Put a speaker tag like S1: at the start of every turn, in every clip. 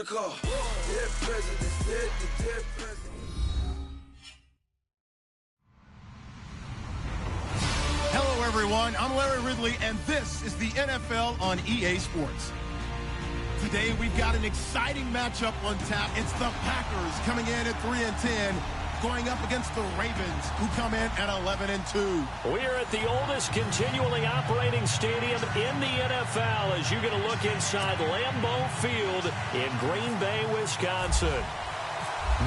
S1: the car. Dead presidents, dead presidents.
S2: Hello, everyone. I'm Larry Ridley, and this is the NFL on EA Sports. Today, we've got an exciting matchup on tap. It's the Packers coming in at 3-10, going up against the Ravens, who come in at 11-2.
S3: We are at the oldest continually operating stadium in the NFL as you get a look inside Lambeau Field in Green Bay, Wisconsin.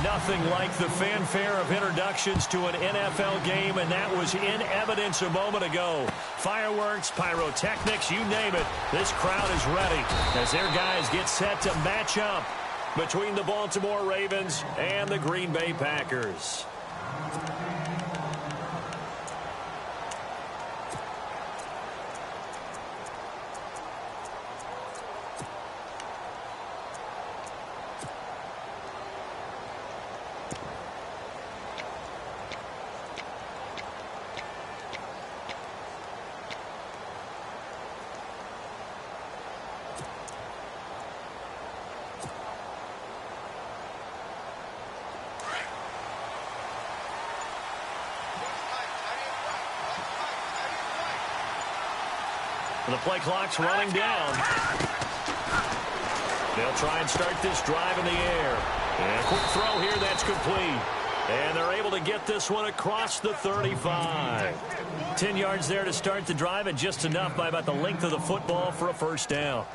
S3: Nothing like the fanfare of introductions to an NFL game, and that was in evidence a moment ago. Fireworks, pyrotechnics, you name it. This crowd is ready as their guys get set to match up between the Baltimore Ravens and the Green Bay Packers. The play clock's running down. They'll try and start this drive in the air. And a quick throw here, that's complete. And they're able to get this one across the 35. 10 yards there to start the drive, and just enough by about the length of the football for a first down.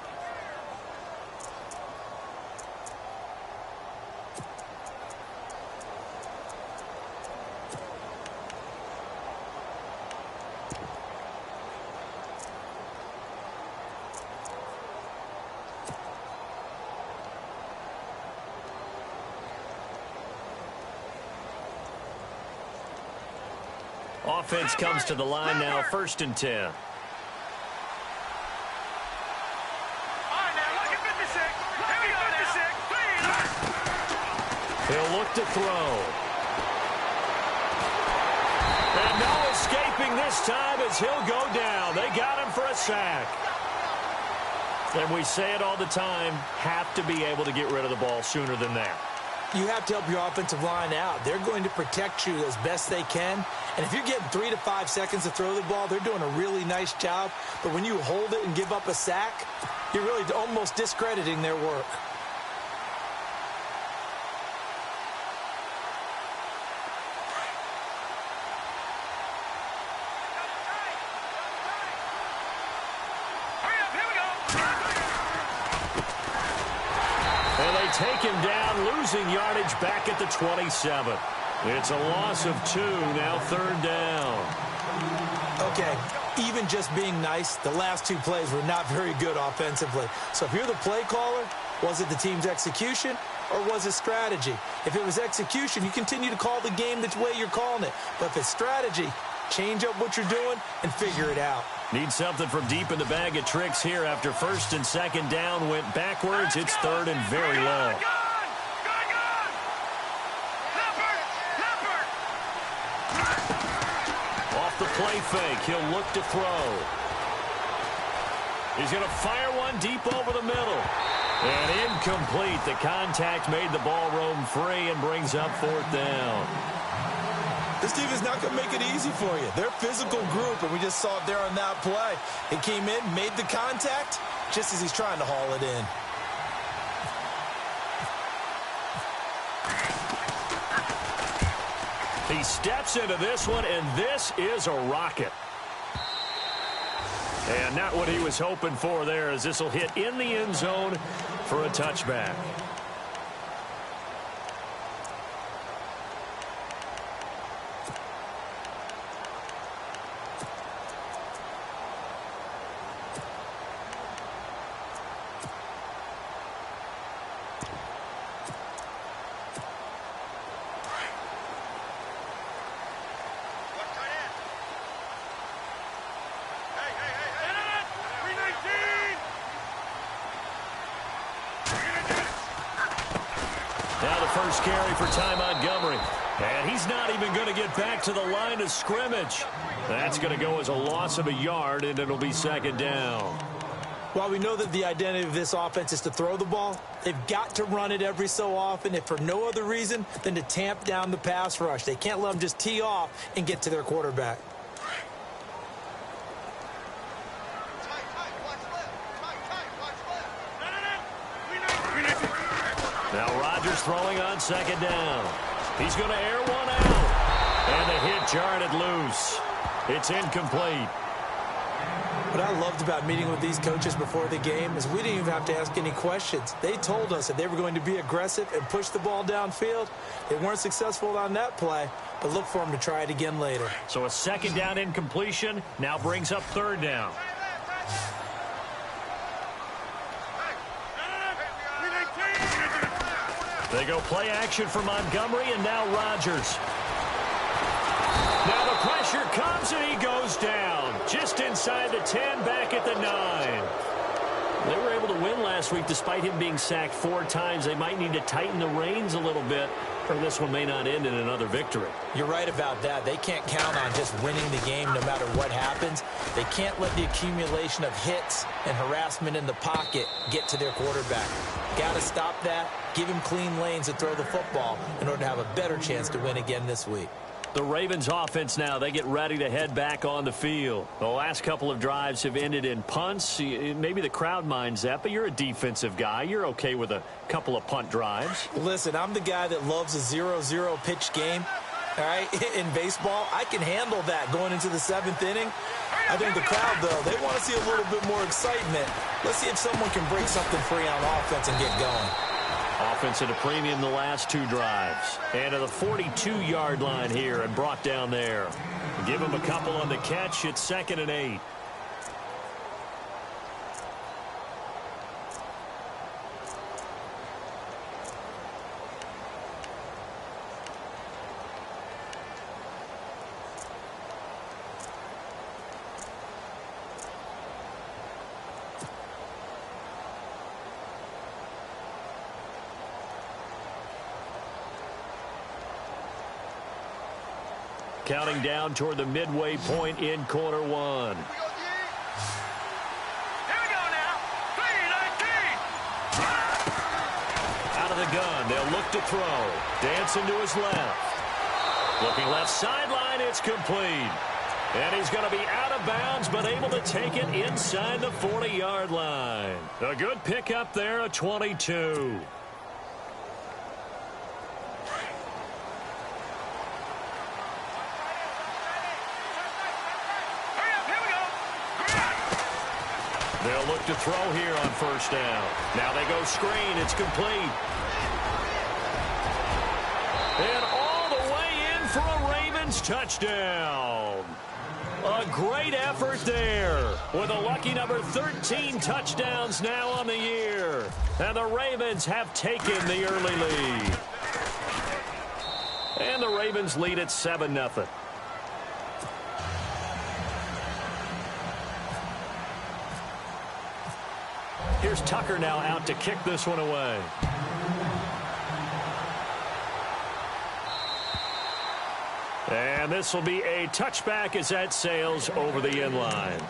S3: Offense comes to the line now, 1st and 10. He'll look to throw. And no escaping this time as he'll go down. They got him for a sack. And we say it all the time, have to be able to get rid of the ball sooner than that.
S4: You have to help your offensive line out. They're going to protect you as best they can. And if you're getting 3 to 5 seconds to throw the ball, they're doing a really nice job. But when you hold it and give up a sack, you're really almost discrediting their work.
S3: Take him down, losing yardage back at the 27. It's a loss of 2, now 3rd down.
S4: Okay, even just being nice, the last 2 plays were not very good offensively. So if you're the play caller, was it the team's execution or was it strategy? If it was execution, you continue to call the game the way you're calling it. But if it's strategy, change up what you're doing and figure it out.
S3: Need something from deep in the bag of tricks here after 1st and 2nd down went backwards. It's 3rd and very long. Off the play fake, he'll look to throw. He's going to fire one deep over the middle. And incomplete. The contact made the ball roam free and brings up 4th down.
S5: This team is not going to make it easy for you. They're a physical group, and we just saw it there on that play. He came in, made the contact, just as he's trying to haul it in.
S3: He steps into this one, and this is a rocket. And not what he was hoping for there, as this will hit in the end zone for a touchback. First carry for Ty Montgomery. And he's not even going to get back to the line of scrimmage. That's going to go as a loss of a yard, and it'll be 2nd down.
S4: While we know that the identity of this offense is to throw the ball, they've got to run it every so often, if for no other reason than to tamp down the pass rush. They can't let them just tee off and get to their quarterback.
S3: Now Rodgers throwing on second down. He's going to air one out. And the hit jarred it loose. It's incomplete.
S4: What I loved about meeting with these coaches before the game is we didn't even have to ask any questions. They told us that they were going to be aggressive and push the ball downfield. They weren't successful on that play, but look for them to try it again later.
S3: So a second down incompletion now brings up third down. They go play action for Montgomery, and now Rodgers. Now the pressure comes, and he goes down. Just inside the 10, back at the 9. They were able to win last week despite him being sacked 4 times. They might need to tighten the reins a little bit, or this one may not end in another victory.
S4: You're right about that. They can't count on just winning the game no matter what happens. They can't let the accumulation of hits and harassment in the pocket get to their quarterback. Got to stop that, give him clean lanes to throw the football in order to have a better chance to win again this week.
S3: The Ravens offense now, they get ready to head back on the field. The last couple of drives have ended in punts. Maybe the crowd minds that, but you're a defensive guy. You're okay with a couple of punt drives.
S4: Listen, I'm the guy that loves a 0-0 pitch game. All right, in baseball, I can handle that going into the 7th inning. I think the crowd, though, they want to see a little bit more excitement. Let's see if someone can break something free on offense and get going.
S3: Offense at a premium the last 2 drives. And to the 42-yard line here and brought down there. Give him a couple on the catch. It's 2nd and 8. Counting down toward the midway point in quarter 1.
S1: Here we go now. 3-19.
S3: Out of the gun, they'll look to throw. Dancing to his left. Looking left sideline, it's complete. And he's going to be out of bounds, but able to take it inside the 40-yard line. A good pickup there, a 22. They'll look to throw here on first down. Now they go screen. It's complete. And all the way in for a Ravens touchdown. A great effort there with a lucky number 13 touchdowns now on the year. And the Ravens have taken the early lead. And the Ravens lead at 7-0. Here's Tucker now out to kick this one away. And this will be a touchback as that sails over the end line.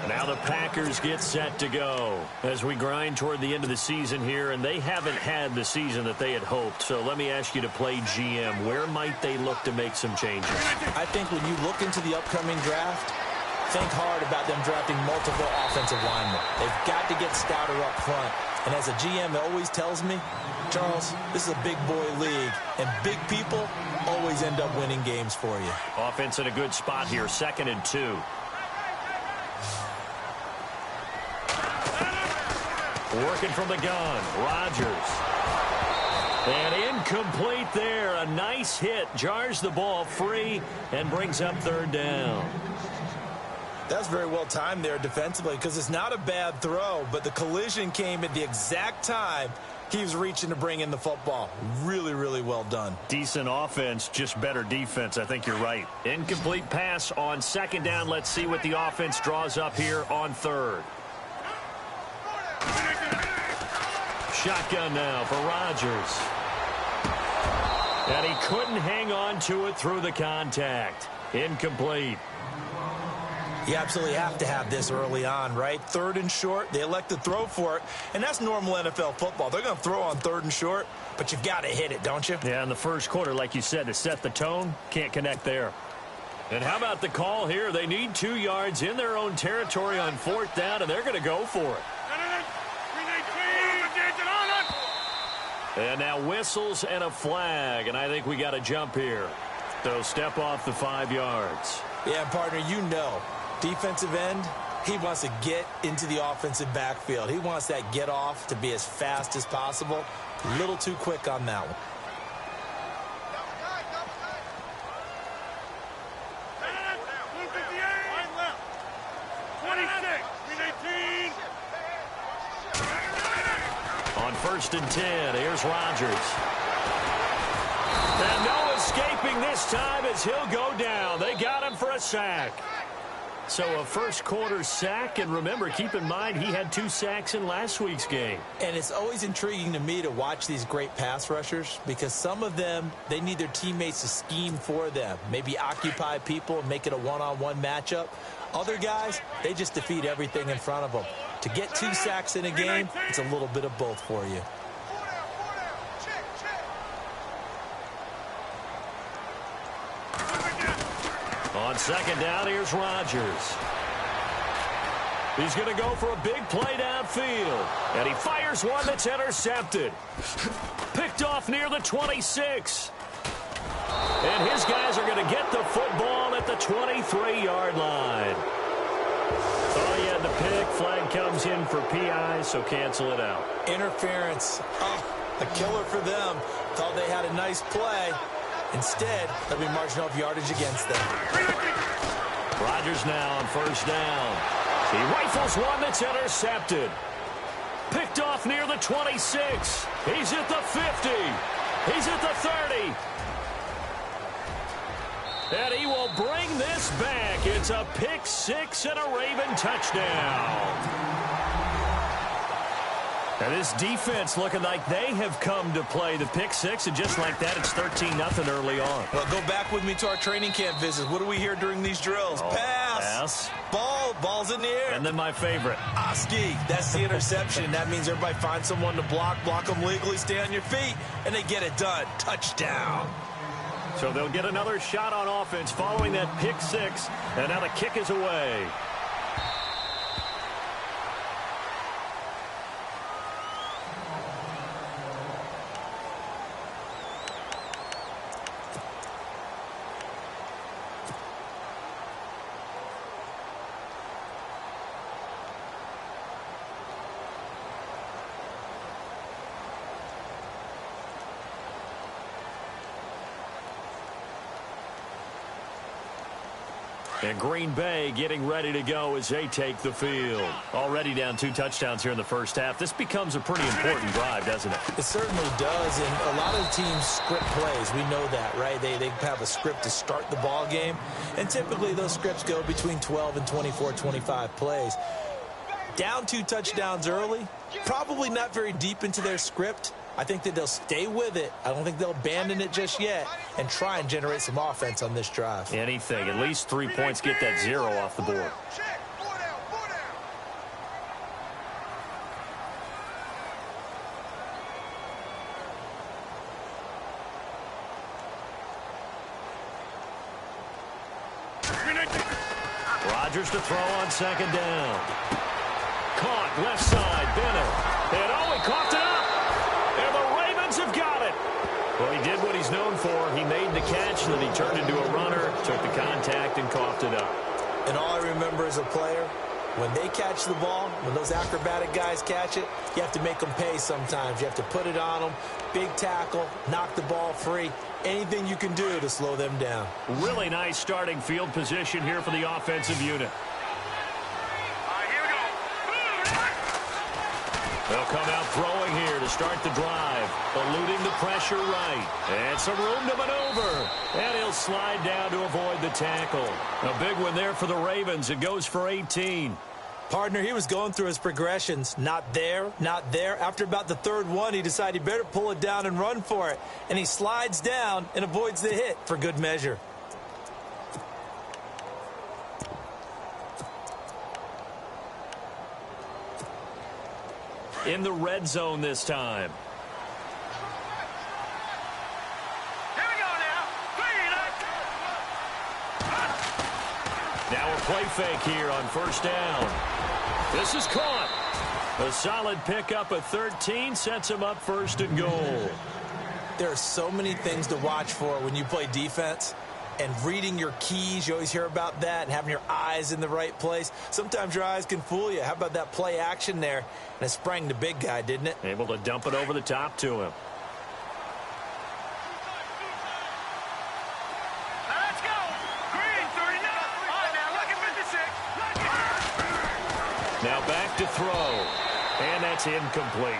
S3: Now the Packers get set to go as we grind toward the end of the season here, and they haven't had the season that they had hoped. So let me ask you to play GM. Where might they look to make some changes?
S4: I think when you look into the upcoming draft, think hard about them drafting multiple offensive linemen. They've got to get stouter up front. And as a GM, it always tells me, Charles, this is a big boy league, and big people always end up winning games for you.
S3: Offense in a good spot here, 2nd and 2. Working from the gun, Rodgers. And incomplete there. A nice hit. Jars the ball free and brings up 3rd down.
S5: That's very well timed there defensively because it's not a bad throw, but the collision came at the exact time he was reaching to bring in the football. Really, really well done.
S3: Decent offense, just better defense. I think you're right. Incomplete pass on 2nd down. Let's see what the offense draws up here on 3rd. Shotgun now for Rodgers. And he couldn't hang on to it through the contact. Incomplete.
S5: You absolutely have to have this early on, right? 3rd and short, they elect to throw for it, and that's normal NFL football. They're going to throw on 3rd and short, but you've got to hit it, don't you?
S3: Yeah, in the first quarter, like you said, to set the tone, can't connect there. And how about the call here? They need 2 yards in their own territory on 4th down, and they're going to go for it. And now whistles and a flag, and I think we got a jump here. They'll step off the 5 yards.
S5: Yeah, partner, you know, defensive end, he wants to get into the offensive backfield. He wants that get off to be as fast as possible. A little too quick on that one.
S3: On 1st and 10, here's Rodgers. And no escaping this time as he'll go down. They got him for a sack. So a first quarter sack, and remember, keep in mind he had 2 sacks in last week's game.
S5: And it's always intriguing to me to watch these great pass rushers because some of them, they need their teammates to scheme for them, maybe occupy people and make it a one-on-one matchup. Other guys, they just defeat everything in front of them. To get 2 sacks in a game, it's a little bit of both for you.
S3: On 2nd down, here's Rodgers. He's going to go for a big play downfield. And he fires one that's intercepted. Picked off near the 26. And his guys are going to get the football at the 23-yard line. Oh, he had the pick. Flag comes in for PI, so cancel it out.
S5: Interference. Oh, a killer for them. Thought they had a nice play. Instead, they'll be marching off yardage against them.
S3: Rodgers now on 1st down. He rifles one that's intercepted. Picked off near the 26. He's at the 50. He's at the 30. And he will bring this back. It's a pick 6 and a Raven touchdown. And this defense looking like they have come to play the pick 6, and just like that, it's 13-0 early on.
S5: Well, go back with me to our training camp visits. What do we hear during these drills? Pass. Ball's in the air.
S3: And then my favorite.
S5: Oski, that's the interception. That means everybody finds someone to block them legally, stay on your feet, and they get it done. Touchdown.
S3: So they'll get another shot on offense following that pick 6, and now the kick is away. And Green Bay getting ready to go as they take the field. Already down 2 touchdowns here in the first half. This becomes a pretty important drive, doesn't it?
S5: It certainly does, and a lot of teams script plays. We know that, right? They have a script to start the ball game, and typically those scripts go between 12 and 24, 25 plays. Down 2 touchdowns early, probably not very deep into their script. I think that they'll stay with it. I don't think they'll abandon it just yet and try and generate some offense on this drive.
S3: Anything. At least 3 points, get that 0 off the board. Rodgers to throw on 2nd down. Caught left side, Bennett. And oh, he coughed it up. And the Ravens have got it. Well, he did what he's known for. He made the catch, and then he turned into a runner, took the contact, and coughed it up.
S5: And all I remember as a player, when they catch the ball, when those acrobatic guys catch it, you have to make them pay sometimes. You have to put it on them, big tackle, knock the ball free. Anything you can do to slow them down.
S3: Really nice starting field position here for the offensive unit. They'll come out throwing here to start the drive, eluding the pressure right. And some room to maneuver. And he'll slide down to avoid the tackle. A big one there for the Ravens. It goes for 18.
S5: Partner, he was going through his progressions. Not there, not there. After about the 3rd one, he decided he better pull it down and run for it. And he slides down and avoids the hit for good measure.
S3: in the red zone this time.
S1: Here we go now.
S3: Now a play fake here on first down. This is caught. A solid pickup of 13 sets him up first and goal.
S5: There are so many things to watch for when you play defense. And reading your keys, you always hear about that, and having your eyes in the right place. Sometimes your eyes can fool you. How about that play action there? And it sprang the big guy, didn't it?
S3: Able to dump it over the top to him.
S1: Now let's go. Green, 39. All right, now look at 56.
S3: Now back to throw. And that's incomplete.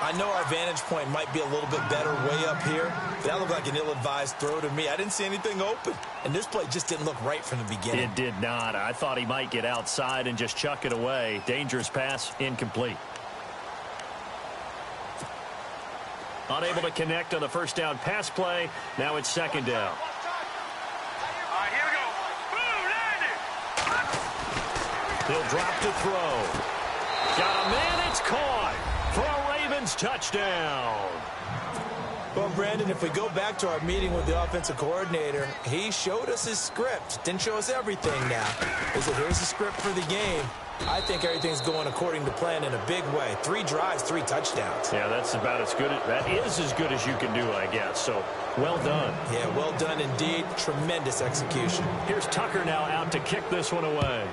S5: I know our vantage point might be a little bit better way up here, but that looked like an ill-advised throw to me. I didn't see anything open, and this play just didn't look right from the beginning.
S3: It did not. I thought he might get outside and just chuck it away. Dangerous pass, incomplete. Unable to connect on the first down pass play. Now it's second down.
S1: All right, here we go. Boom, landed.
S3: He'll drop to throw. Got a man, it's caught for a Ravens touchdown.
S5: Well, Brandon, if we go back to our meeting with the offensive coordinator, he showed us his script. Didn't show us everything now. He said, here's the script for the game. I think everything's going according to plan in a big way. 3 drives, 3 touchdowns.
S3: Yeah, that's about as good. That is as good as you can do, I guess. So, well done.
S5: Yeah, well done indeed. Tremendous execution.
S3: Here's Tucker now out to kick this one away.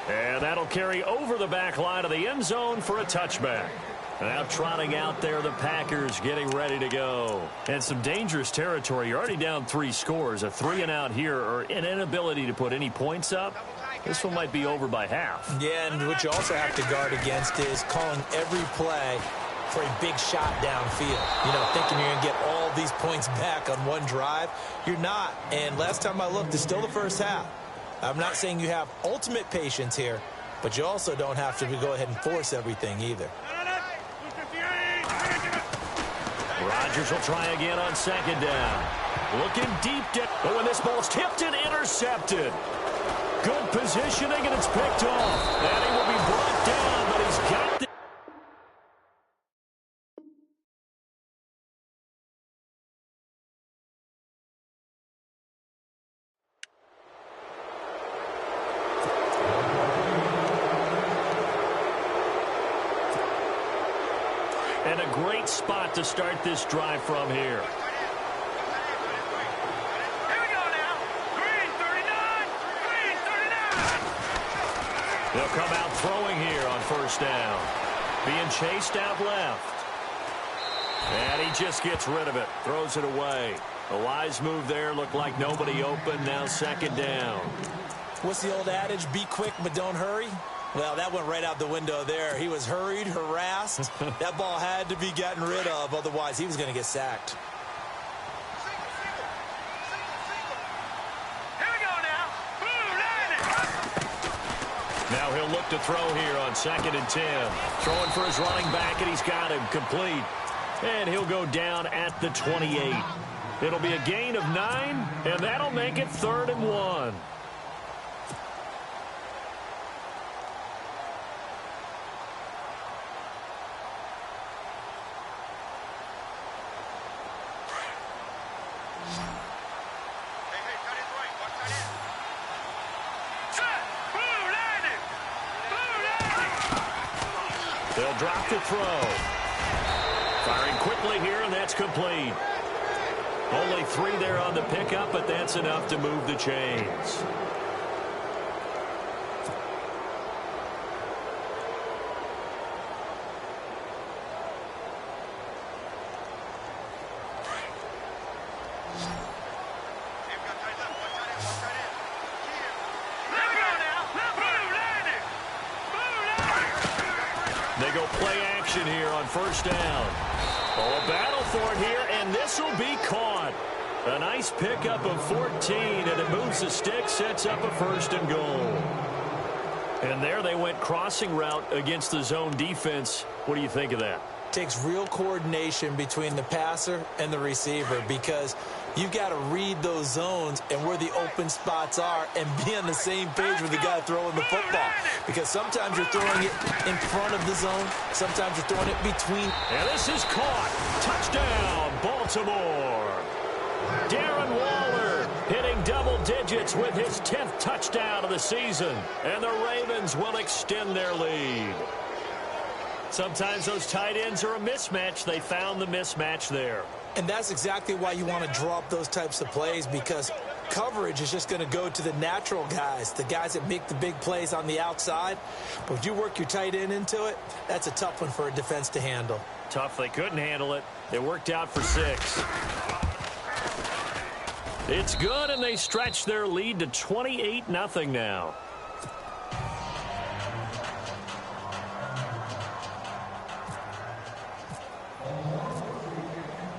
S3: And that'll carry over the back line of the end zone for a touchback. Now trotting out there, the Packers getting ready to go. And some dangerous territory. You're already down 3 scores. A 3-and-out here, or an inability to put any points up. This one might be over by half.
S5: Yeah, and what you also have to guard against is calling every play for a big shot downfield. You know, thinking you're going to get all these points back on one drive. You're not. And last time I looked, it's still the first half. I'm not saying you have ultimate patience here, but you also don't have to go ahead and force everything either.
S3: Rodgers will try again on second down. Looking deep. But when this ball's tipped and intercepted. Good positioning, and it's picked off. And he will be brought down, but he's got the... And a great spot to start this drive from here.
S1: Here we go now. Green, 39. Green, 39.
S3: They'll come out throwing here on first down. Being chased out left. And he just gets rid of it. Throws it away. A wise move there. Looked like nobody open. Now second down.
S5: What's the old adage? Be quick, but don't hurry. Well, that went right out the window there. He was hurried, harassed. That ball had to be gotten rid of. Otherwise, he was going to get sacked.
S1: Here we go now. Boom, landed.
S3: Now he'll look to throw here on second and 10. Throwing for his running back, and he's got him complete. And he'll go down at the 28. It'll be a gain of 9, and that'll make it 3rd and 1. They'll drop to throw. Firing quickly here, and that's complete. Only 3 there on the pickup, but that's enough to move the chains. They go play action here on first down. Oh, a battle for it here, and this will be caught. A nice pickup of 14, and it moves the stick, sets up a 1st and goal. And there they went crossing route against the zone defense. What do you think of that?
S5: takes real coordination between the passer and the receiver because you've got to read those zones and where the open spots are and be on the same page with the guy throwing the football. Because sometimes you're throwing it in front of the zone, sometimes you're throwing it between.
S3: And this is caught. Touchdown, Baltimore. Darren Waller hitting double digits with his 10th touchdown of the season. And the Ravens will extend their lead. Sometimes those tight ends are a mismatch. They found the mismatch there.
S5: And that's exactly why you want to draw up those types of plays, because coverage is just going to go to the natural guys, the guys that make the big plays on the outside. But if you work your tight end into it, that's a tough one for a defense to handle.
S3: Tough. They couldn't handle it. It worked out for 6. It's good, and they stretch their lead to 28-0 now.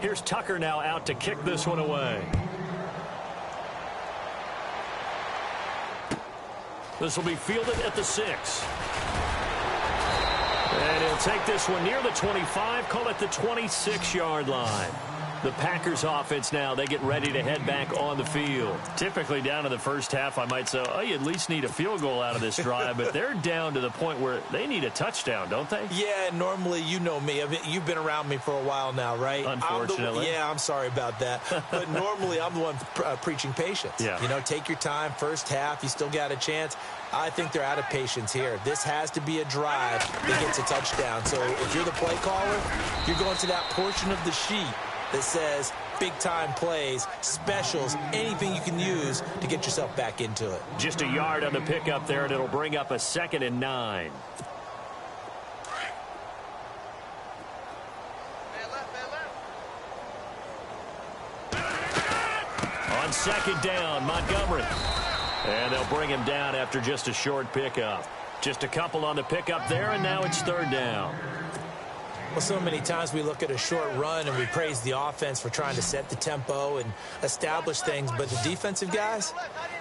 S3: Here's Tucker now out to kick this one away. This will be fielded at the 6. And he'll take this one near the 25, call it the 26-yard line. The Packers offense now, they get ready to head back on the field. Typically down in the first half, I might say, oh, you at least need a field goal out of this drive, but they're down to the point where they need a touchdown, don't they?
S5: Yeah, normally, you know me. I mean, you've been around me for a while now, right?
S3: Unfortunately.
S5: I'm sorry about that. But normally, I'm the one preaching patience.
S3: Yeah.
S5: You know, take your time, first half, you still got a chance. I think they're out of patience here. This has to be a drive that gets a touchdown. So if you're the play caller, you're going to that portion of the sheet that says big-time plays, specials, anything you can use to get yourself back into it.
S3: Just a yard on the pickup there, and it'll bring up a 2nd and 9. On 2nd down, Montgomery. And they'll bring him down after just a short pickup. Just a couple on the pickup there, and now it's 3rd down.
S5: Well, so many times we look at a short run and we praise the offense for trying to set the tempo and establish things, but the defensive guys,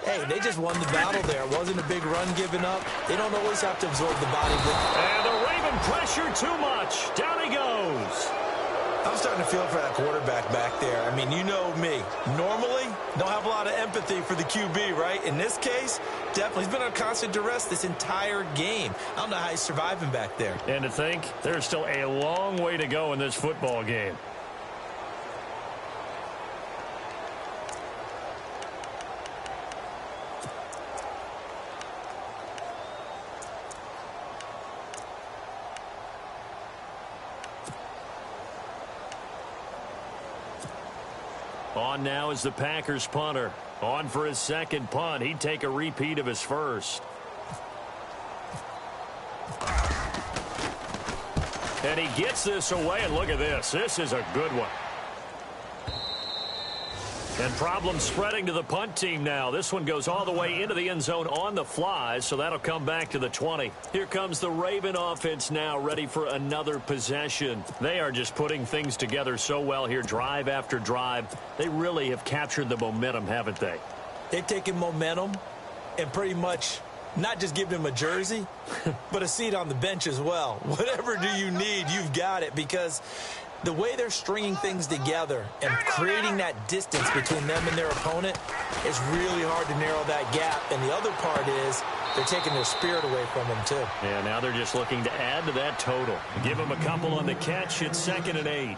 S5: hey, they just won the battle there. It wasn't a big run given up. They don't always have to absorb the body.
S3: And the Raven pressure too much. Down he goes.
S5: I'm starting to feel for that quarterback back there. I mean, you know me. Normally, don't have a lot of empathy for the QB, right? In this case, definitely. He's been on constant duress this entire game. I don't know how he's surviving back there.
S3: And to think, there's still a long way to go in this football game. On now is the Packers punter. On for his 2nd punt. He'd take a repeat of his first. And he gets this away, and look at this. This is a good one. And problems spreading to the punt team now. This one goes all the way into the end zone on the fly, so that'll come back to the 20. Here comes the Raven offense now, ready for another possession. They are just putting things together so well here, drive after drive. They really have captured the momentum, haven't they?
S5: They've taken momentum and pretty much not just given him a jersey, but a seat on the bench as well. Whatever do you need, you've got it, because the way they're stringing things together and creating that distance between them and their opponent is really hard to narrow that gap. And the other part is they're taking their spirit away from them, too.
S3: Yeah, now they're just looking to add to that total. Give them a couple on the catch. It's 2nd and 8.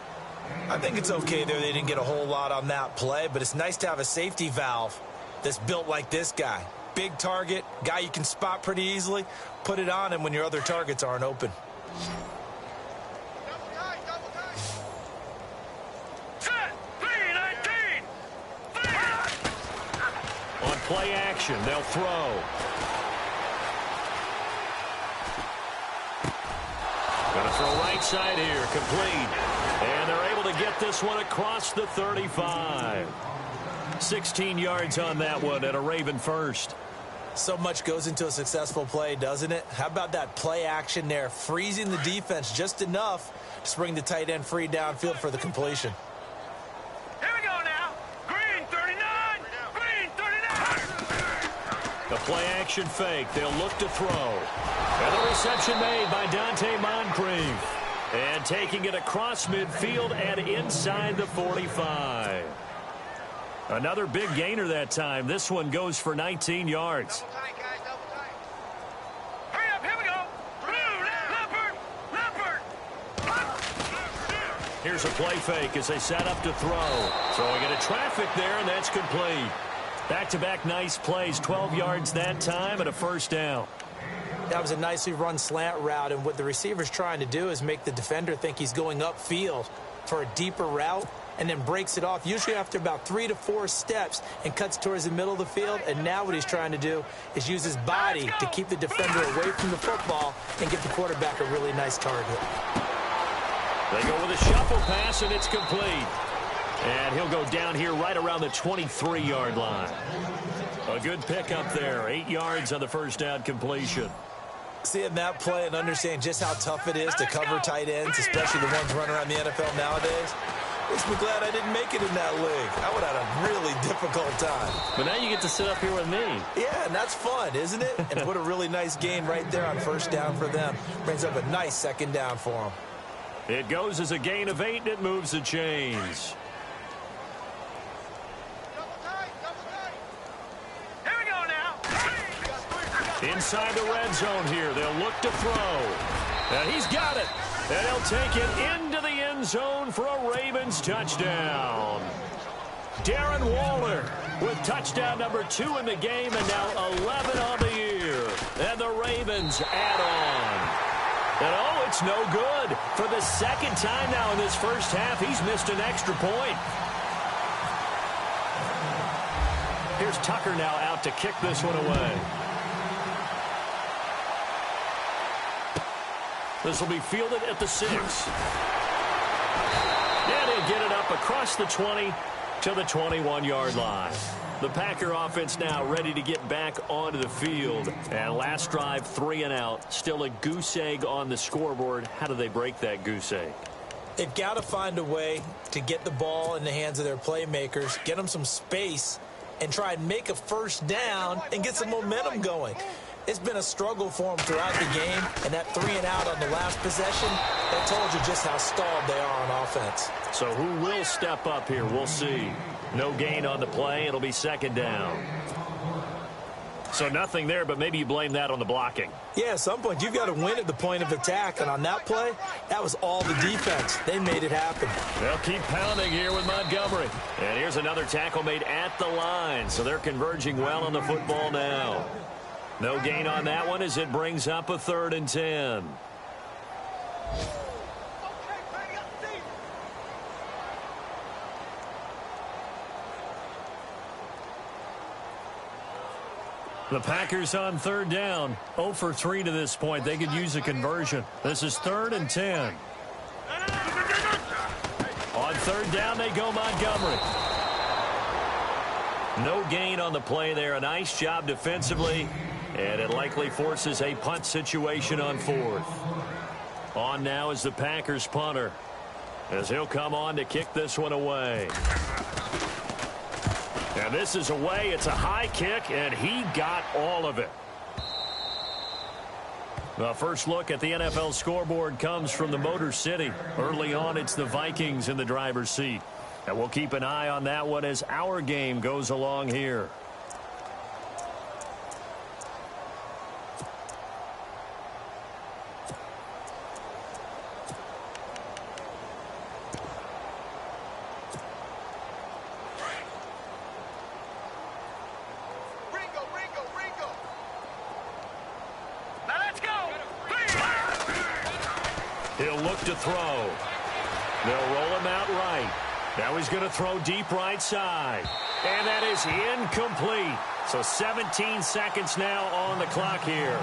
S5: I think it's okay there. They didn't get a whole lot on that play, but it's nice to have a safety valve that's built like this guy. Big target, guy you can spot pretty easily. Put it on him when your other targets aren't open.
S3: Play action. They'll throw. Gonna throw right side here. Complete. And they're able to get this one across the 35. 16 yards on that one and a Raven first.
S5: So much goes into a successful play, doesn't it? How about that play action there? Freezing the defense just enough to bring the tight end free downfield for the completion.
S3: The play action fake. They'll look to throw. And the reception made by Dante Moncrief. And taking it across midfield and inside the 45. Another big gainer that time. This one goes for 19 yards.
S1: Hurry up, here we go.
S3: Here's a play fake as they set up to throw. Throwing into traffic there, and that's complete. Back-to-back nice plays, 12 yards that time and a first down.
S4: That was a nicely run slant route, and what the receiver's trying to do is make the defender think he's going upfield for a deeper route and then breaks it off, usually after about 3 to 4 steps, and cuts towards the middle of the field. And now what he's trying to do is use his body to keep the defender away from the football and give the quarterback a really nice target.
S3: They go with a shuffle pass, and it's complete. And he'll go down here right around the 23-yard line. A good pickup there, 8 yards on the first down completion.
S4: Seeing that play and understanding just how tough it is to cover tight ends, especially the ones running around the NFL nowadays, makes me glad I didn't make it in that league. I would have had a really difficult time.
S3: But now you get to sit up here with me.
S4: Yeah, and that's fun, isn't it? And put a really nice gain right there on first down for them. Brings up a nice second down for them.
S3: It goes as a gain of 8, and it moves the chains.
S1: Here we go now.
S3: Inside the red zone here. They'll look to throw. And he's got it. And he'll take it into the end zone for a Ravens touchdown. Darren Waller with touchdown number 2 in the game, and now 11 on the year. And the Ravens add on. And oh, it's no good. For the second time now in this first half, he's missed an extra point. Here's Tucker now out to kick this one away. This will be fielded at the 6. And he'll get it up across the 20 to the 21-yard line. The Packer offense now ready to get back onto the field. And last drive, 3 and out. Still a goose egg on the scoreboard. How do they break that goose egg?
S4: They've got to find a way to get the ball in the hands of their playmakers, get them some space, and try and make a first down and get some momentum going. It's been a struggle for them throughout the game, and that 3 and out on the last possession, that told you just how stalled they are on offense.
S3: So who will step up here? We'll see. No gain on the play. It'll be second down. So nothing there, but maybe you blame that on the blocking.
S4: Yeah, at some point, you've got to win at the point of attack, and on that play, that was all the defense. They made it happen.
S3: They'll keep pounding here with Montgomery. And here's another tackle made at the line, so they're converging well on the football now. No gain on that one as it brings up a 3rd and 10. The Packers on 3rd down. 0 for 3 to this point. They could use a conversion. This is 3rd and 10. On 3rd down, they go Montgomery. No gain on the play there. A nice job defensively. And it likely forces a punt situation on 4th. On now is the Packers punter, as he'll come on to kick this one away. And this is away. It's a high kick, and he got all of it. The first look at the NFL scoreboard comes from the Motor City. Early on, it's the Vikings in the driver's seat. And we'll keep an eye on that one as our game goes along here. He'll look to throw. They'll roll him out right. Now he's going to throw deep right side. And that is incomplete. So 17 seconds now on the clock here.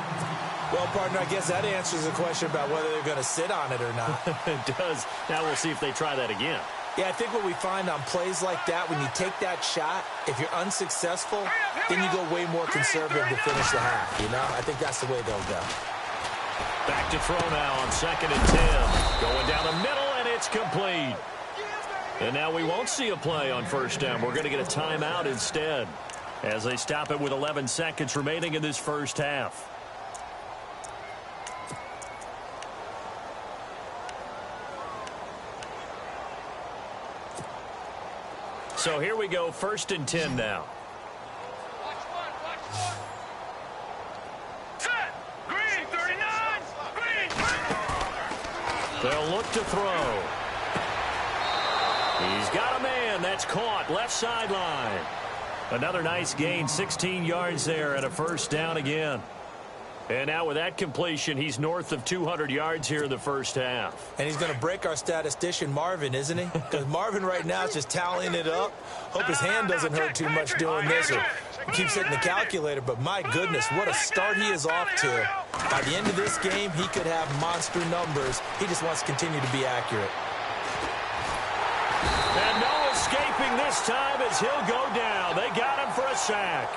S4: Well, partner, I guess that answers the question about whether they're going to sit on it or not.
S3: It does. Now we'll see if they try that again.
S4: Yeah, I think what we find on plays like that, when you take that shot, if you're unsuccessful, then you go way more conservative to finish the half, you know? I think that's the way they'll go.
S3: Back to throw now on 2nd and 10. Going down the middle, and it's complete. And now we won't see a play on 1st down. We're going to get a timeout instead as they stop it with 11 seconds remaining in this first half. So here we go, 1st and 10 now.
S1: Green 39. Green.
S3: They'll look to throw. He's got a man. That's caught. Left sideline. Another nice gain. 16 yards there and a 1st down again. And now with that completion, he's north of 200 yards here in the 1st half.
S5: And he's going to break our statistician, Marvin, isn't he? Because Marvin right now is just tallying it up. Hope his hand doesn't hurt too much doing this or keeps hitting the calculator. But my goodness, what a start he is off to. By the end of this game, he could have monster numbers. He just wants to continue to be accurate.
S3: And no escaping this time as he'll go down. They got him for a sack.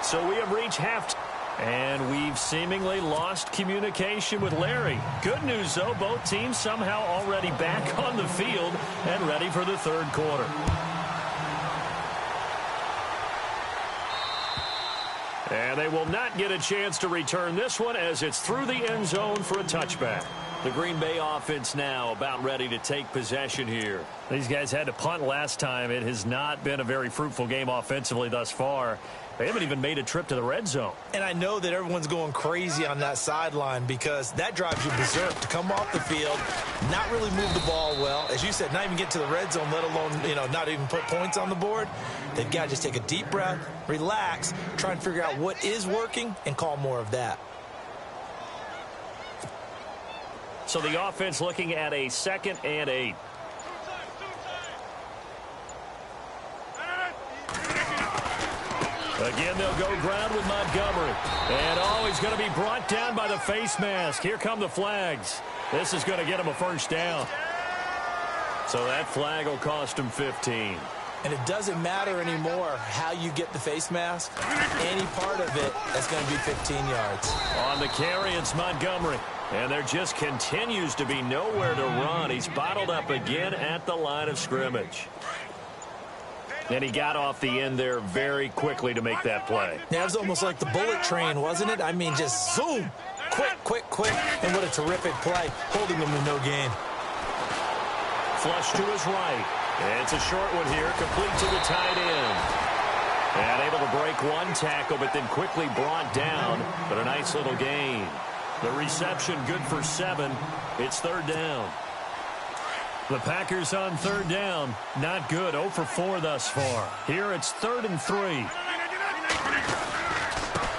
S3: So we have reached halftime. And we've seemingly lost communication with Larry. Good news, though, both teams somehow already back on the field and ready for the 3rd quarter. And they will not get a chance to return this one as it's through the end zone for a touchback. The Green Bay offense now about ready to take possession here. These guys had to punt last time. It has not been a very fruitful game offensively thus far. They haven't even made a trip to the red zone.
S5: And I know that everyone's going crazy on that sideline because that drives you berserk to come off the field, not really move the ball well. As you said, not even get to the red zone, let alone, not even put points on the board. They've got to just take a deep breath, relax, try and figure out what is working and call more of that.
S3: So the offense looking at a 2nd and 8. Again, they'll go ground with Montgomery. And, he's going to be brought down by the face mask. Here come the flags. This is going to get him a 1st down. So that flag will cost him 15.
S5: And it doesn't matter anymore how you get the face mask. Any part of it, that's going to be 15 yards.
S3: On the carry, it's Montgomery. And there just continues to be nowhere to run. He's bottled up again at the line of scrimmage. And he got off the end there very quickly to make that play.
S5: That was almost like the bullet train, wasn't it? I mean, just zoom. Quick, quick, quick. And what a terrific play, holding him to no gain.
S3: Flush to his right. It's a short one here, complete to the tight end. And able to break one tackle, but then quickly brought down. But a nice little gain. The reception good for 7. It's 3rd down. The Packers on 3rd down. Not good. 0 for 4 thus far. Here it's 3rd and 3.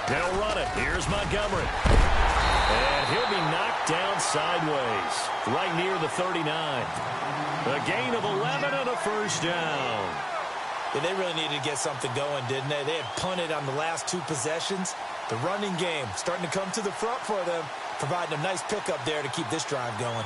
S3: They'll run it. Here's Montgomery. And he'll be knocked down sideways. Right near the 39. A gain of 11 and a 1st down.
S5: Yeah, they really needed to get something going, didn't they? They had punted on the last 2 possessions. The running game starting to come to the front for them, providing a nice pickup there to keep this drive going.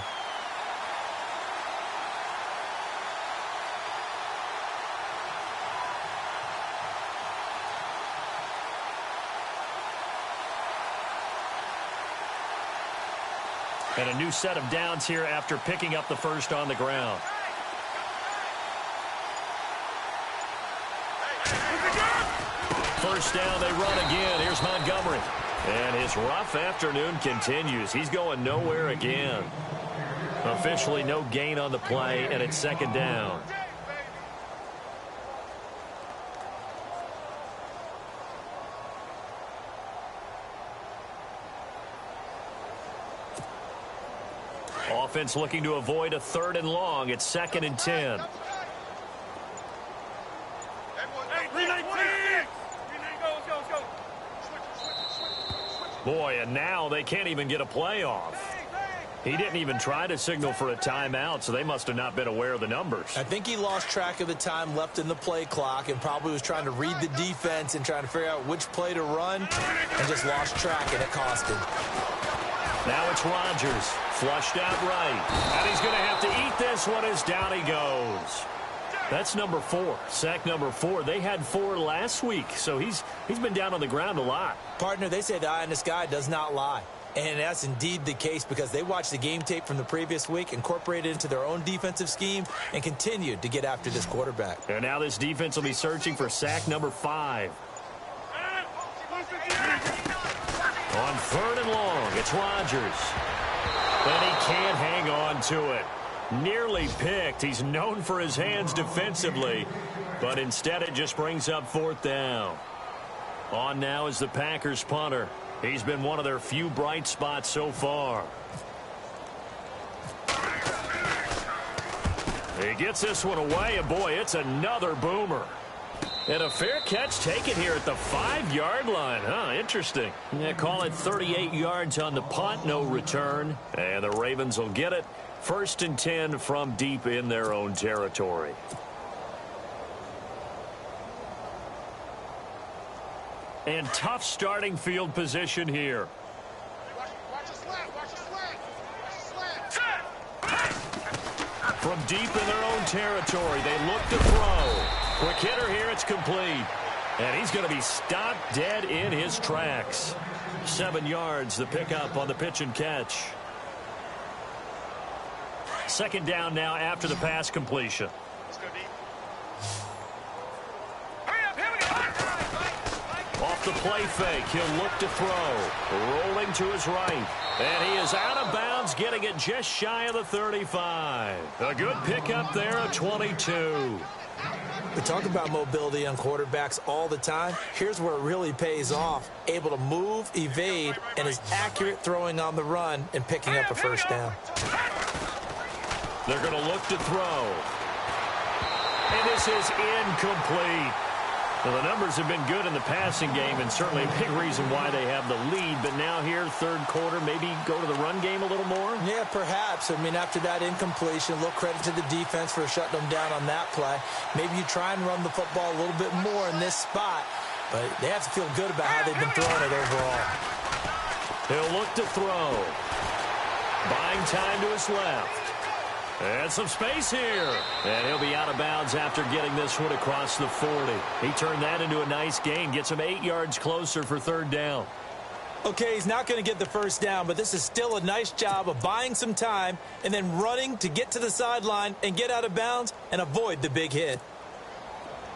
S3: And a new set of downs here after picking up the 1st on the ground. First down, they run again. Here's Montgomery. And his rough afternoon continues. He's going nowhere again. Officially no gain on the play, and it's 2nd down. Offense looking to avoid a 3rd and long. It's 2nd and 10. Boy, and now they can't even get a play off. He didn't even try to signal for a timeout, so they must have not been aware of the numbers.
S5: I think he lost track of the time left in the play clock and probably was trying to read the defense and trying to figure out which play to run and just lost track, and it cost him.
S3: Now it's Rodgers, flushed out right. And he's going to have to eat this one as down he goes. That's number 4, sack number 4. They had 4 last week, so he's been down on the ground a lot.
S5: Partner, they say the eye in the sky does not lie. And that's indeed the case because they watched the game tape from the previous week, incorporated it into their own defensive scheme, and continued to get after this quarterback.
S3: And now this defense will be searching for sack number 5. On 3rd and long, it's Rodgers. And he can't hang on to it. Nearly picked. He's known for his hands defensively, but instead it just brings up 4th down. On now is the Packers punter. He's been one of their few bright spots so far. He gets this one away, and boy, it's another boomer. And a fair catch taken here at the 5-yard line. Interesting. Yeah, call it 38 yards on the punt, no return. And the Ravens will get it. 1st and 10 from deep in their own territory. And tough starting field position here. From deep in their own territory, they look to throw. Quick hitter here, it's complete. And he's going to be stopped dead in his tracks. 7 yards, the pickup on the pitch and catch. 2nd down now after the pass completion. Off the play fake, he'll look to throw. Rolling to his right. And he is out of bounds, getting it just shy of the 35. A good pickup there at 22.
S5: We talk about mobility on quarterbacks all the time. Here's where it really pays off. Able to move, evade, and is accurate throwing on the run and picking up a 1st down.
S3: They're going to look to throw. And this is incomplete. Well, the numbers have been good in the passing game, and certainly a big reason why they have the lead. But now here, 3rd quarter, maybe go to the run game a little more?
S5: Yeah, perhaps. I mean, after that incompletion, a little credit to the defense for shutting them down on that play. Maybe you try and run the football a little bit more in this spot, but they have to feel good about how they've been throwing it overall.
S3: He'll look to throw. Buying time to his left. And some space here. And he'll be out of bounds after getting this one across the 40. He turned that into a nice gain. Gets him 8 yards closer for 3rd down.
S5: Okay, he's not going to get the 1st down, but this is still a nice job of buying some time and then running to get to the sideline and get out of bounds and avoid the big hit.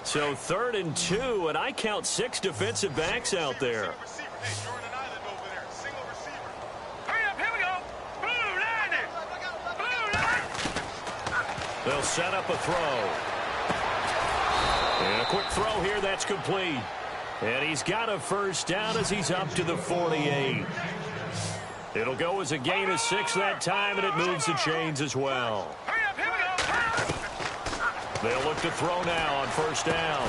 S3: So 3rd and 2, and I count 6 defensive backs out there. They'll set up a throw. And a quick throw here, that's complete. And he's got a 1st down as he's up to the 48. It'll go as a gain of 6 that time, and it moves the chains as well. They'll look to throw now on 1st down.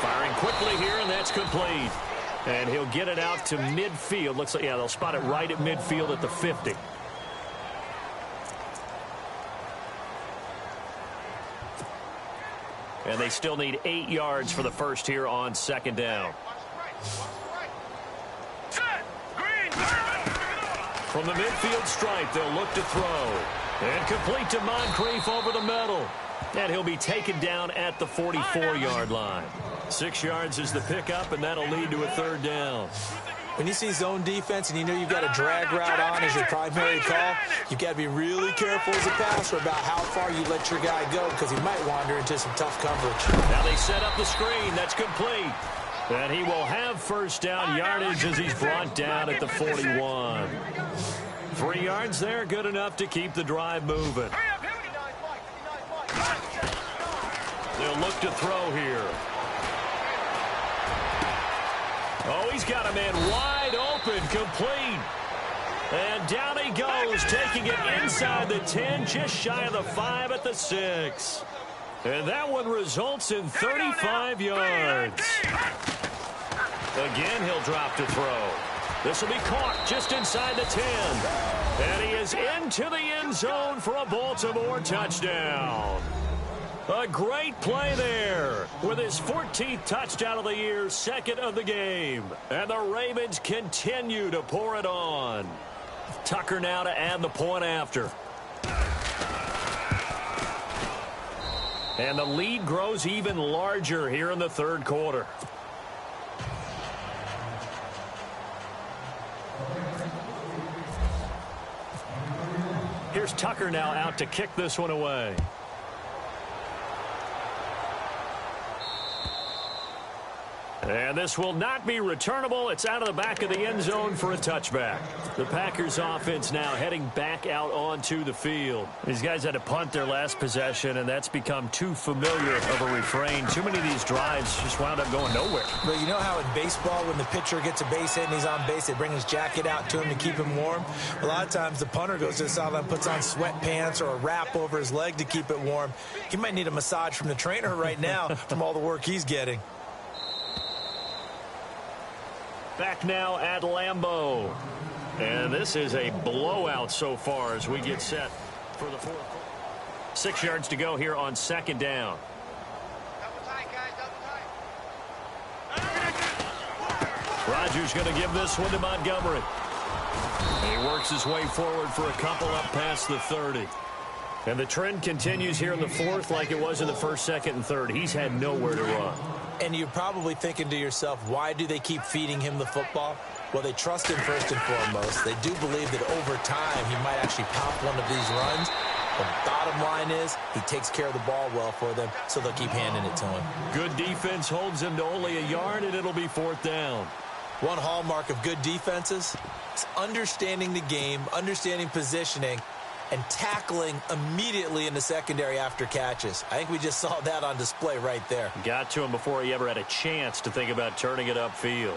S3: Firing quickly here, and that's complete. And he'll get it out to midfield. Looks like, yeah, they'll spot it right at midfield at the 50. And they still need 8 yards for the 1st here on 2nd down. From the midfield stripe, they'll look to throw. And complete to Moncrief over the middle. And he'll be taken down at the 44-yard line. 6 yards is the pickup, and that'll lead to a 3rd down.
S5: When you see zone defense and you know you've got a drag route on as your primary call, you've got to be really careful as a passer about how far you let your guy go because he might wander into some tough coverage.
S3: Now they set up the screen. That's complete. And he will have 1st down yardage as he's brought down at the 41. 3 yards there, good enough to keep the drive moving. They'll look to throw here. Oh, he's got a man wide open, complete. And down he goes, taking it inside the 10, just shy of the 5 at the 6. And that one results in 35 yards. Again, he'll drop to throw. This will be caught just inside the 10. And he is into the end zone for a Baltimore touchdown. A great play there with his 14th touchdown of the year, 2nd of the game. And the Ravens continue to pour it on. Tucker now to add the point after. And the lead grows even larger here in the 3rd quarter. Here's Tucker now out to kick this one away. And this will not be returnable. It's out of the back of the end zone for a touchback. The Packers offense now heading back out onto the field. These guys had to punt their last possession, and that's become too familiar of a refrain. Too many of these drives just wound up going nowhere.
S5: But you know how in baseball, when the pitcher gets a base hit and he's on base, they bring his jacket out to him to keep him warm? A lot of times the punter goes to the sideline, puts on sweatpants or a wrap over his leg to keep it warm. He might need a massage from the trainer right now from all the work he's getting.
S3: Back now at Lambeau. And this is a blowout so far as we get set for the fourth quarter. 6 yards to go here on second down. Rodgers going to give this one to Montgomery. He works his way forward for a couple up past the 30. And the trend continues here in the fourth like it was in the first, second, and third. He's had nowhere to run.
S5: And you're probably thinking to yourself, why do they keep feeding him the football? Well, they trust him first and foremost. They do believe that over time he might actually pop one of these runs. The bottom line is he takes care of the ball well for them, so they'll keep handing it to him.
S3: Good defense holds him to only a yard, and it'll be fourth down.
S5: One hallmark of good defenses is understanding the game, understanding positioning, and tackling immediately in the secondary after catches. I think we just saw that on display right there.
S3: Got to him before he ever had a chance to think about turning it upfield.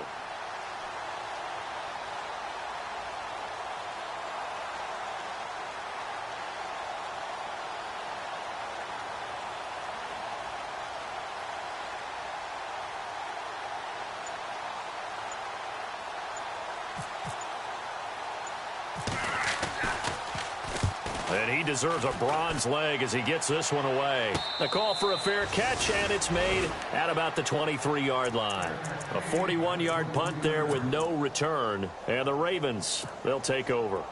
S3: And he deserves a bronze leg as he gets this one away. The call for a fair catch, and it's made at about the 23-yard line. A 41-yard punt there with no return. And the Ravens, they'll take over.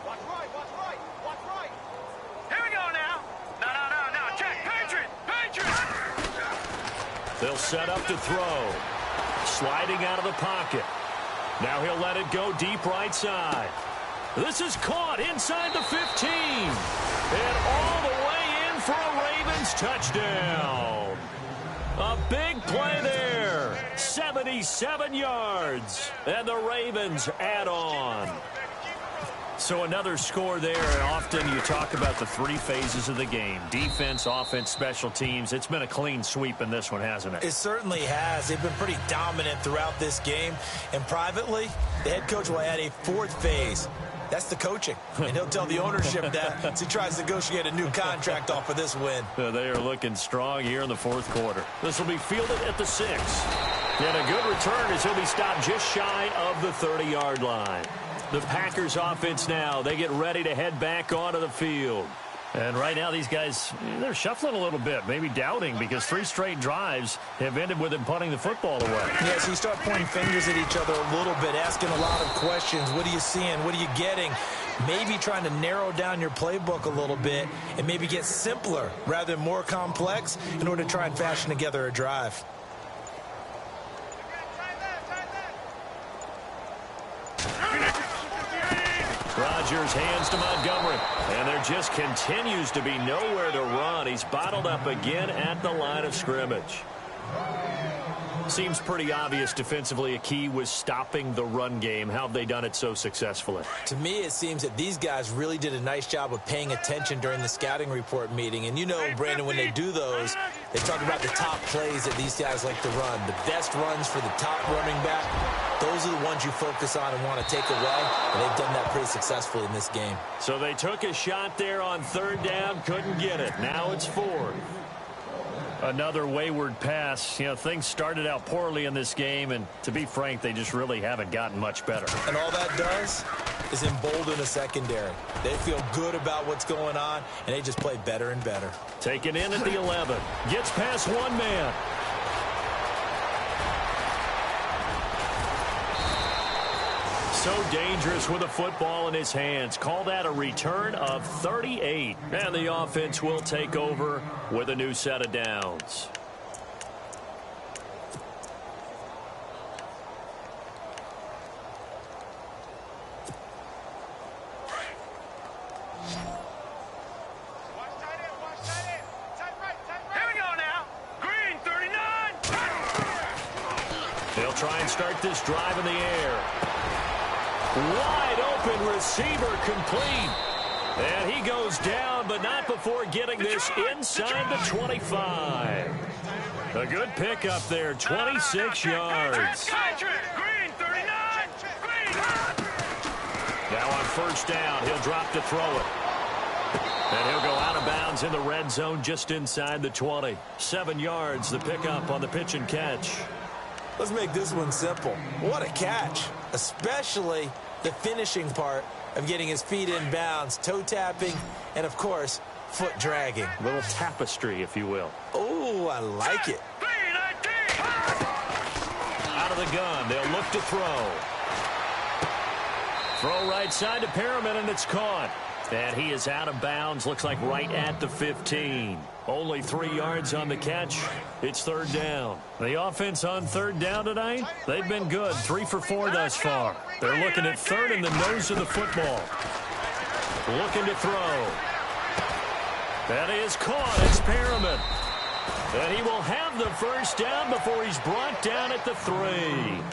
S6: Watch right. Here we go now. No. Check. Patriot.
S3: They'll set up to throw. Sliding out of the pocket. Now he'll let it go deep right side. This is caught inside the 15. And all the way in for a Ravens touchdown. A big play there. 77 yards. And the Ravens add on. So another score there. Often you talk about the three phases of the game. Defense, offense, special teams. It's been a clean sweep in this one, hasn't it?
S5: It certainly has. They've been pretty dominant throughout this game. And privately, the head coach will add a fourth phase. That's the coaching. And he'll tell the ownership that as he tries to negotiate a new contract off of this win.
S3: They are looking strong here in the fourth quarter. This will be fielded at the 6. And a good return as he'll be stopped just shy of the 30-yard line. The Packers offense now, they get ready to head back onto the field. And right now these guys, they're shuffling a little bit, maybe doubting, because 3 straight drives have ended with them punting the football away.
S5: Yeah, so you start pointing fingers at each other a little bit, asking a lot of questions. What are you seeing? What are you getting? Maybe trying to narrow down your playbook a little bit and maybe get simpler rather than more complex in order to try and fashion together a drive.
S3: Rodgers hands to Montgomery, and there just continues to be nowhere to run. He's bottled up again at the line of scrimmage. Seems pretty obvious defensively a key was stopping the run game. How have they done it so successfully?
S5: To me, it seems that these guys really did a nice job of paying attention during the scouting report meeting. And you know, Brandon, when they do those, they talk about the top plays that these guys like to run. The best runs for the top running back, those are the ones you focus on and want to take away. And they've done that pretty successfully in this game.
S3: So they took a shot there on third down, couldn't get it. Now it's fourth. Another wayward pass. You know, things started out poorly in this game, and to be frank, they just really haven't gotten much better.
S5: And all that does is embolden the secondary. They feel good about what's going on, and they just play better and better.
S3: Taken in at the 11. Gets past one man. So dangerous with a football in his hands. Call that a return of 38. And the offense will take over with a new set of downs.
S6: Here we go now. Green.
S3: try and start this drive in the air. Wide open receiver complete. And he goes down, but not before getting this inside the 25. A good pickup there, 26 yards.
S6: Green, 39. Green.
S3: Now on first down, he'll drop to throw it. And he'll go out of bounds in the red zone just inside the 20. 7 yards, the pickup on the pitch and catch.
S4: Let's make this one simple. What a catch, especially the finishing part of getting his feet in bounds, toe tapping, and, of course, foot dragging.
S3: A little tapestry, if you will.
S4: Oh, I like it.
S3: Out of the gun, they'll look to throw. Throw right side to Perriman, and it's caught. And he is out of bounds, looks like right at the 15. Only 3 yards on the catch. It's third down. The offense on third down tonight, they've been good. 3 for 4 thus far. They're looking at third in the nose of the football. Looking to throw. That is caught. It's Perriman. And he will have the first down before he's brought down at the 3.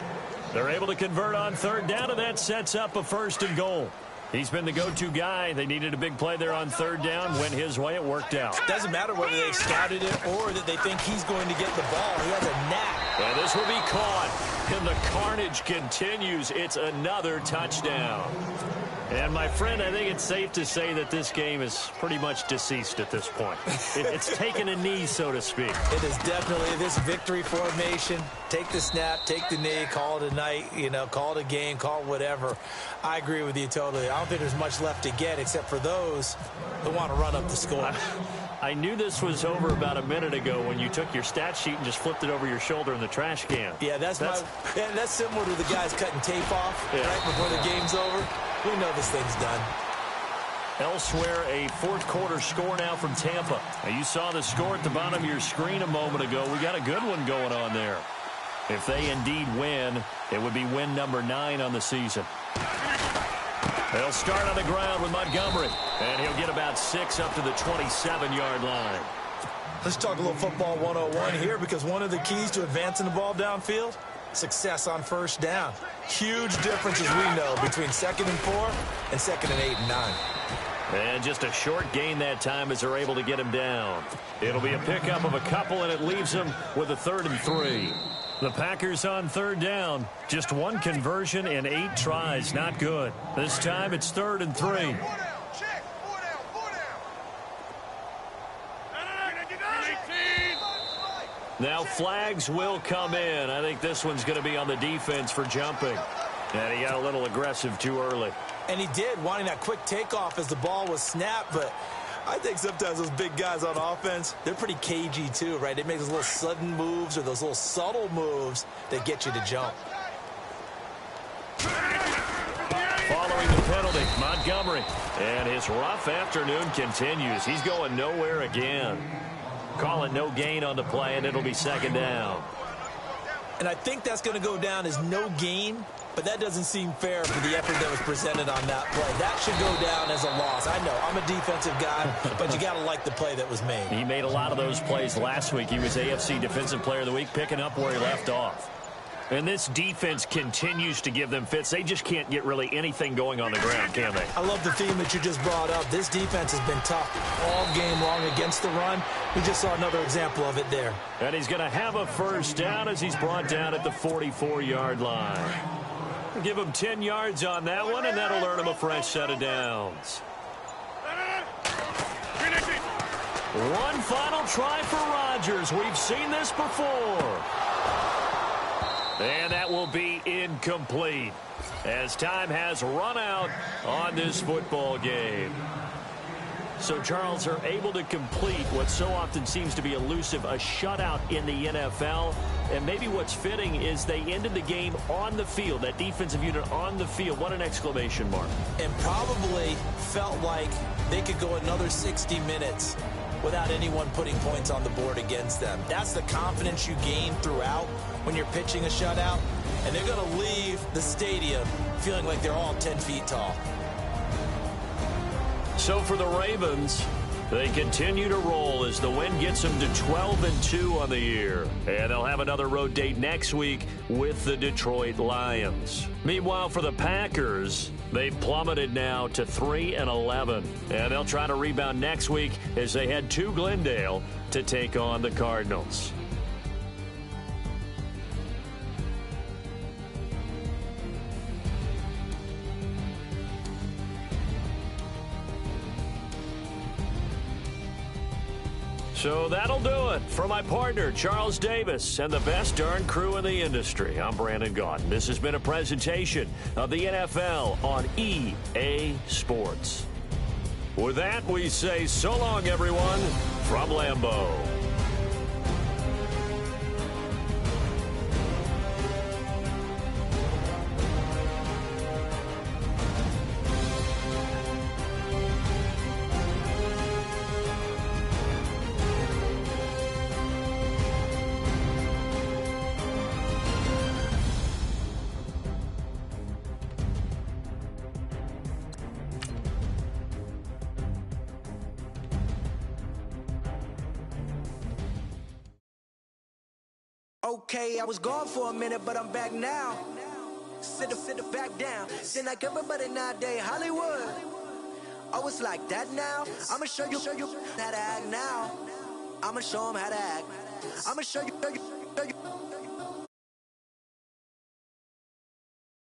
S3: They're able to convert on third down, and that sets up a 1st and goal. He's been the go-to guy. They needed a big play there on third down. Went his way. It worked out.
S4: Doesn't matter whether they've scouted it or that they think he's going to get the ball. He has a knack.
S3: And this will be caught. And the carnage continues. It's another touchdown. And, my friend, I think it's safe to say that this game is pretty much deceased at this point. It's taken a knee, so to speak.
S4: It is definitely this victory formation. Take the snap, take the knee, call it a night, call it a game, call it whatever. I agree with you totally. I don't think there's much left to get except for those who want to run up the score.
S3: I knew this was over about a minute ago when you took your stat sheet and just flipped it over your shoulder in the trash can.
S4: Yeah, that's similar to the guys cutting tape off right before the game's over. We know this thing's done.
S3: Elsewhere, a fourth-quarter score now from Tampa. Now, you saw the score at the bottom of your screen a moment ago. We got a good one going on there. If they indeed win, it would be win number 9 on the season. They'll start on the ground with Montgomery, and he'll get about 6 up to the 27-yard line.
S4: Let's talk a little football 101 here, because one of the keys to advancing the ball downfield, success on first down. Huge difference, as we know, between 2nd and 4 and 2nd and 8 and 9.
S3: And just a short gain that time as they're able to get him down. It'll be a pickup of a couple, and it leaves him with a 3rd and 3. The Packers on third down. Just 1 conversion in 8 tries. Not good. This time it's 3rd and 3. Now flags will come in. I think this one's going to be on the defense for jumping. And he got a little aggressive too early.
S4: And he did, wanting that quick takeoff as the ball was snapped. But I think sometimes those big guys on offense, they're pretty cagey too, right? They make those little sudden moves or those little subtle moves that get you to jump.
S3: Following the penalty, Montgomery. And his rough afternoon continues. He's going nowhere again. Call it no gain on the play, and it'll be 2nd down.
S4: And I think that's going to go down as no gain, but that doesn't seem fair for the effort that was presented on that play. That should go down as a loss. I know, I'm a defensive guy, but you got to like the play that was made.
S3: He made a lot of those plays last week. He was AFC Defensive Player of the Week, picking up where he left off. And this defense continues to give them fits. They just can't get really anything going on the ground, can they?
S4: I love the theme that you just brought up. This defense has been tough all game long against the run. We just saw another example of it there.
S3: And he's going to have a first down as he's brought down at the 44-yard line. Give him 10 yards on that one, and that'll earn him a fresh set of downs. One final try for Rodgers. We've seen this before. And that will be incomplete as time has run out on this football game. So, Charles, are able to complete what so often seems to be elusive, a shutout in the NFL. And maybe what's fitting is they ended the game on the field, that defensive unit on the field. What an exclamation mark.
S4: And probably felt like they could go another 60 minutes without anyone putting points on the board against them. That's the confidence you gain throughout when you're pitching a shutout. And they're going to leave the stadium feeling like they're all 10 feet tall.
S3: So for the Ravens, They continue to roll as the win gets them to 12-2 on the year. And they'll have another road date next week with the Detroit Lions. Meanwhile, for the Packers, they've plummeted now to 3-11. And they'll try to rebound next week as they head to Glendale to take on the Cardinals. So that'll do it for my partner, Charles Davis, and the best darn crew in the industry. I'm Brandon Gaudin. This has been a presentation of the NFL on EA Sports. With that, we say so long, everyone, from Lambeau.
S7: Okay, I was gone for a minute, but I'm back now. Sit back down. Then like everybody nowadays, Hollywood. Oh, it's like that now? I'ma show you how to act now. I'ma show them how to act. I'ma show you.